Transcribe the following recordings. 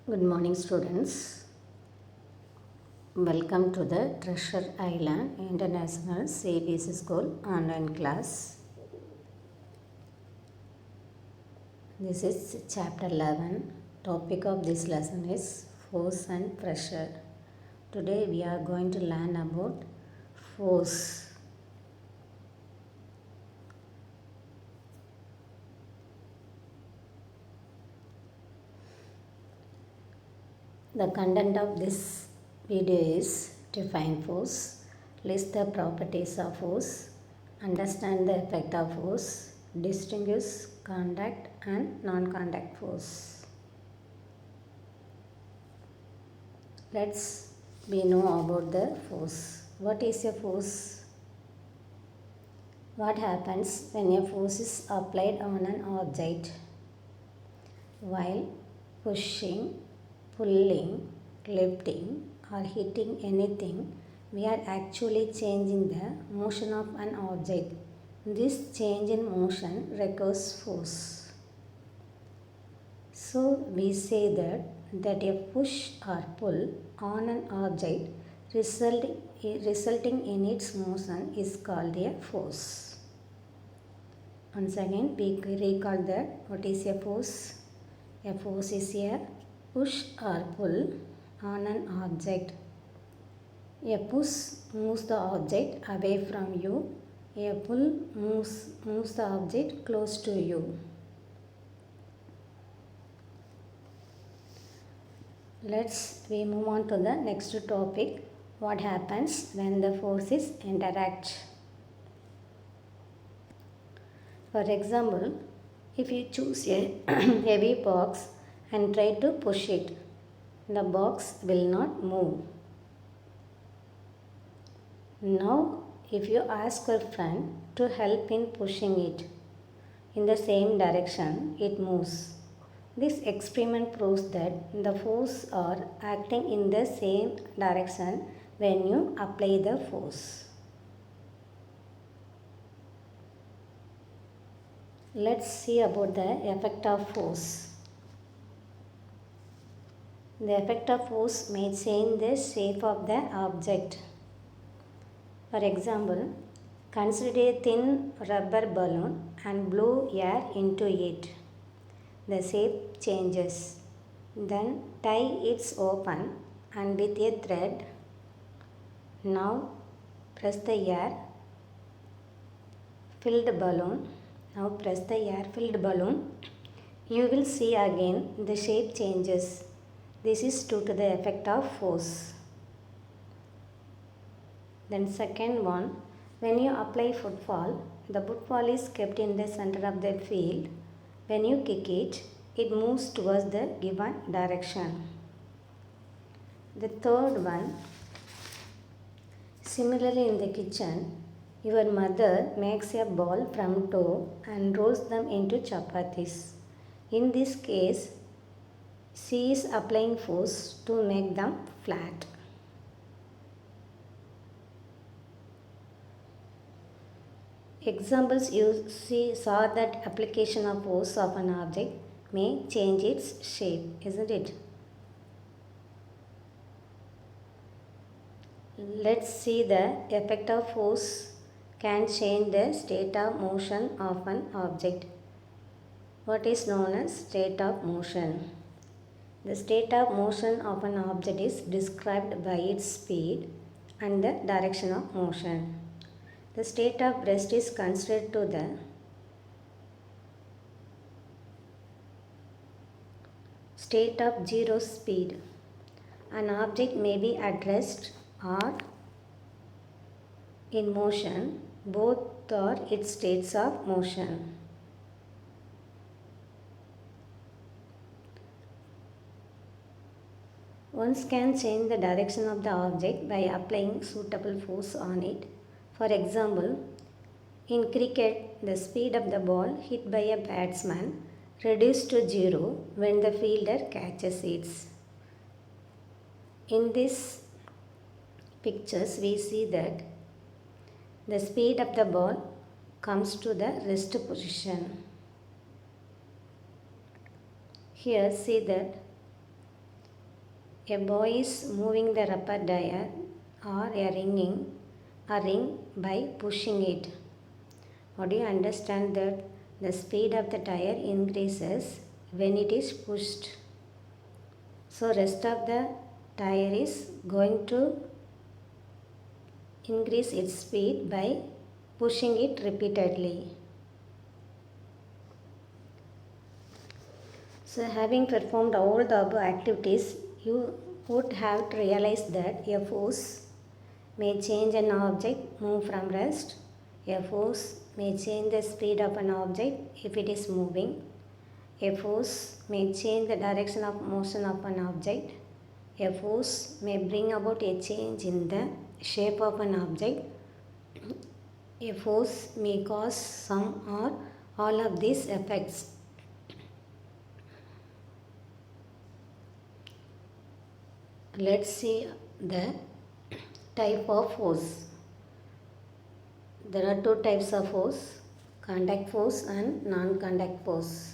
Good morning, students. Welcome to the Treasure Island International CBSE School online class. This is chapter 11. Topic of this lesson is force and pressure. Today we are going to learn about force. The content of this video is define force, list the properties of force, understand the effect of force, distinguish contact and non-contact force. Let's we know about the force. What is a force? What happens when a force is applied on an object? While pushing, pulling, lifting or hitting anything, we are actually changing the motion of an object. This change in motion requires force. So we say that a push or pull on an object resulting in its motion is called a force. Once again we recall that what is a force? A force is a push or pull on an object. A push moves the object away from you. A pull moves the object close to you. We move on to the next topic. What happens when the forces interact? For example, if you choose a heavy box and try to push it, the box will not move. Now, if you ask your friend to help in pushing it in the same direction, it moves. This experiment proves that the forces are acting in the same direction when you apply the force. Let's see about the effect of force. The effect of force may change the shape of the object. For example, consider a thin rubber balloon and blow air into it. The shape changes. Then tie it open and with a thread. Now press the air filled balloon. Now press the air filled balloon. You will see again the shape changes. This is due to the effect of force. Then second one, when you apply football, the football is kept in the center of the field. When you kick it, it moves towards the given direction. The third one, similarly in the kitchen, your mother makes a ball from dough and rolls them into chapatis. In this case, she is applying force to make them flat. Examples you saw that application of force of an object may change its shape, isn't it? Let's see the effect of force can change the state of motion of an object. What is known as state of motion? The state of motion of an object is described by its speed and the direction of motion. The state of rest is considered to the state of zero speed. An object may be at rest or in motion, both are its states of motion. One can change the direction of the object by applying suitable force on it. For example, in cricket, the speed of the ball hit by a batsman reduced to zero when the fielder catches it. In these pictures, we see that the speed of the ball comes to the rest position. Here, see that A boy is moving the rubber tire or a ring by pushing it. How do you understand that the speed of the tire increases when it is pushed? So rest of the tire is going to increase its speed by pushing it repeatedly. So having performed all the above activities, you would have to realize that a force may change an object move from rest. A force may change the speed of an object if it is moving. A force may change the direction of motion of an object. A force may bring about a change in the shape of an object. A force may cause some or all of these effects. Let's see the type of force. There are two types of force, contact force and non-contact force.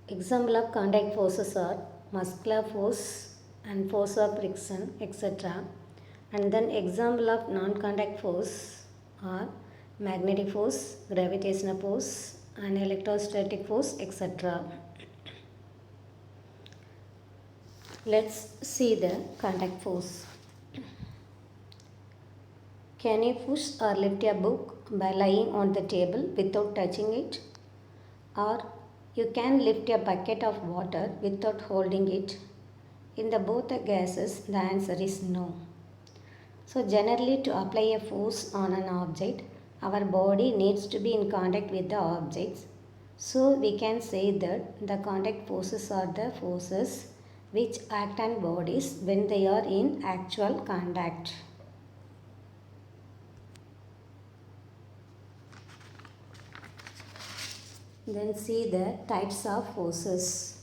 Example of contact forces are muscular force and force of friction, etc. And then example of non-contact force are magnetic force, gravitational force and electrostatic force, etc. Let's see the contact force. Can you push or lift a book by lying on the table without touching it? Or you can lift a bucket of water without holding it? In the both the cases, the answer is no. So generally, to apply a force on an object, our body needs to be in contact with the objects. So we can say that the contact forces are the forces which act on bodies when they are in actual contact. Then see the types of forces.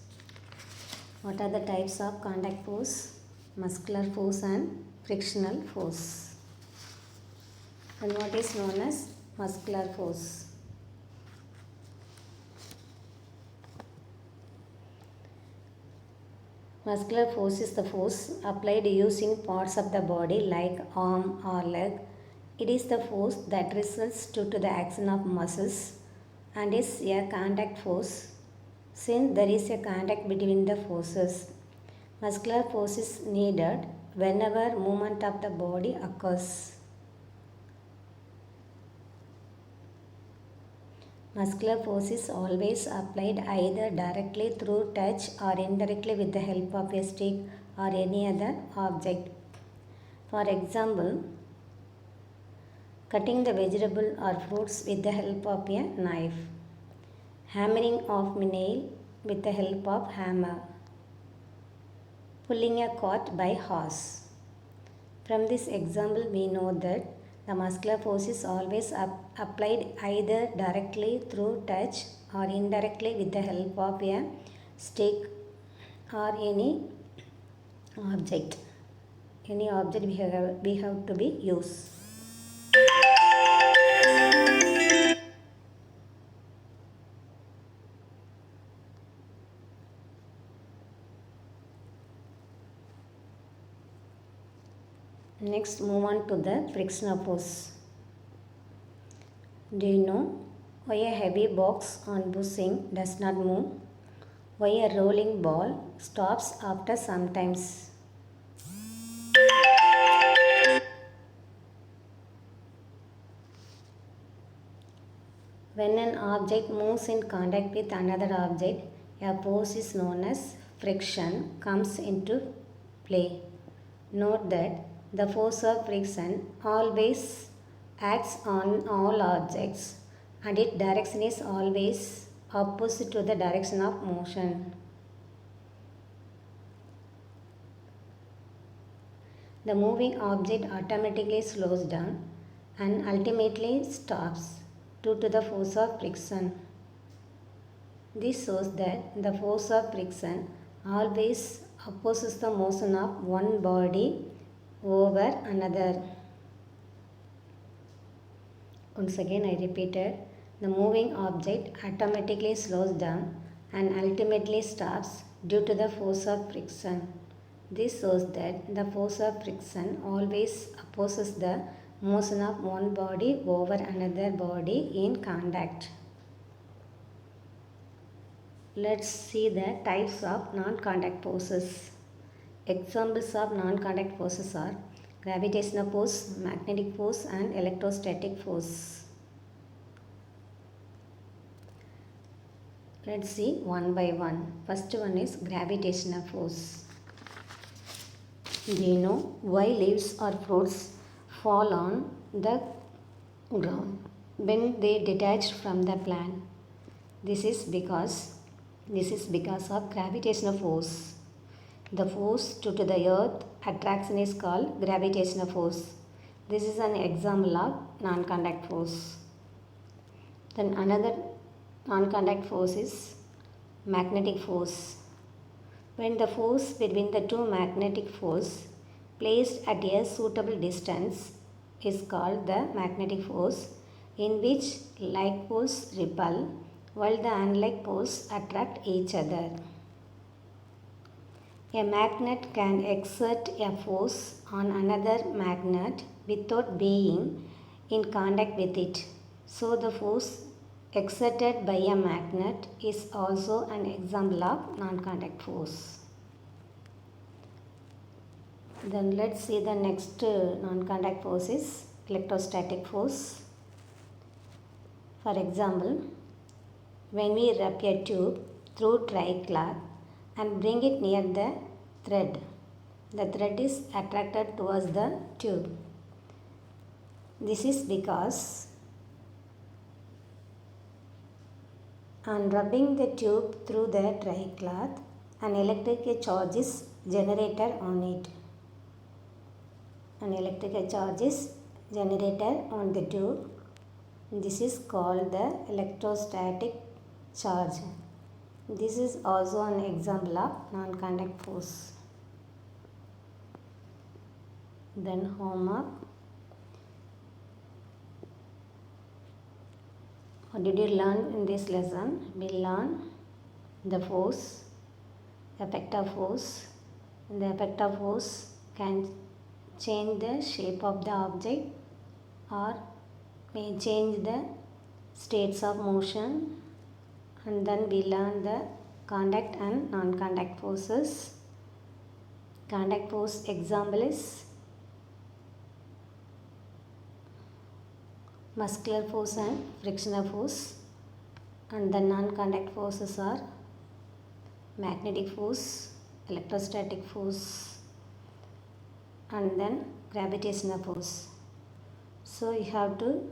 What are the types of contact force? Muscular force and frictional force. And what is known as muscular force? Muscular force is the force applied using parts of the body like arm or leg. It is the force that results due to the action of muscles and is a contact force since there is a contact between the forces. Muscular force is needed whenever movement of the body occurs. Muscular force is always applied either directly through touch or indirectly with the help of a stick or any other object. For example, cutting the vegetable or fruits with the help of a knife, hammering of nail with the help of hammer, pulling a cart by horse. From this example, we know that the muscular force is always applied either directly through touch or indirectly with the help of a stick or any object. Any object we have to be used. Next, move on to the frictional force. Do you know why a heavy box on bushing does not move? Why a rolling ball stops after some times? When an object moves in contact with another object, a force is known as friction comes into play. Note that the force of friction always acts on all objects and its direction is always opposite to the direction of motion. The moving object automatically slows down and ultimately stops due to the force of friction. This shows that the force of friction always opposes the motion of one body over another. Once again I repeated, the moving object automatically slows down and ultimately stops due to the force of friction. This shows that the force of friction always opposes the motion of one body over another body in contact. Let's see the types of non-contact forces. Examples of non-contact forces are gravitational force, magnetic force and electrostatic force. Let's see one by one. First one is gravitational force. Do you know why leaves or fruits fall on the ground when they detach from the plant? This is because of gravitational force. The force due to the earth attraction is called gravitational force. This is an example of non-contact force. Then another non-contact force is magnetic force. When the force between the two magnetic force placed at a suitable distance is called the magnetic force, in which like poles repel while the unlike poles attract each other. A magnet can exert a force on another magnet without being in contact with it. So the force exerted by a magnet is also an example of non-contact force. Then let's see the next non-contact force is electrostatic force. For example, when we wrap a tube through dry cloth and bring it near the thread is attracted towards the tube. This is because on rubbing the tube through the dry cloth, an electric charge is generated on it. An electric charge is generated on the tube. This is called the electrostatic charge. This is also an example of non-contact force. Then homework. What did you learn in this lesson? We learn the force, effect of force. The effect of force can change the shape of the object or may change the states of motion. And then we learn the contact and non-contact forces. Contact force example is muscular force and frictional force, and the non-contact forces are magnetic force, electrostatic force and then gravitational force. So you have to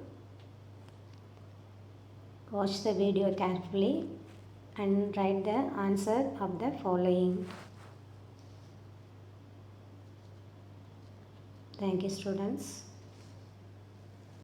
watch the video carefully and write the answer of the following. Thank you, students.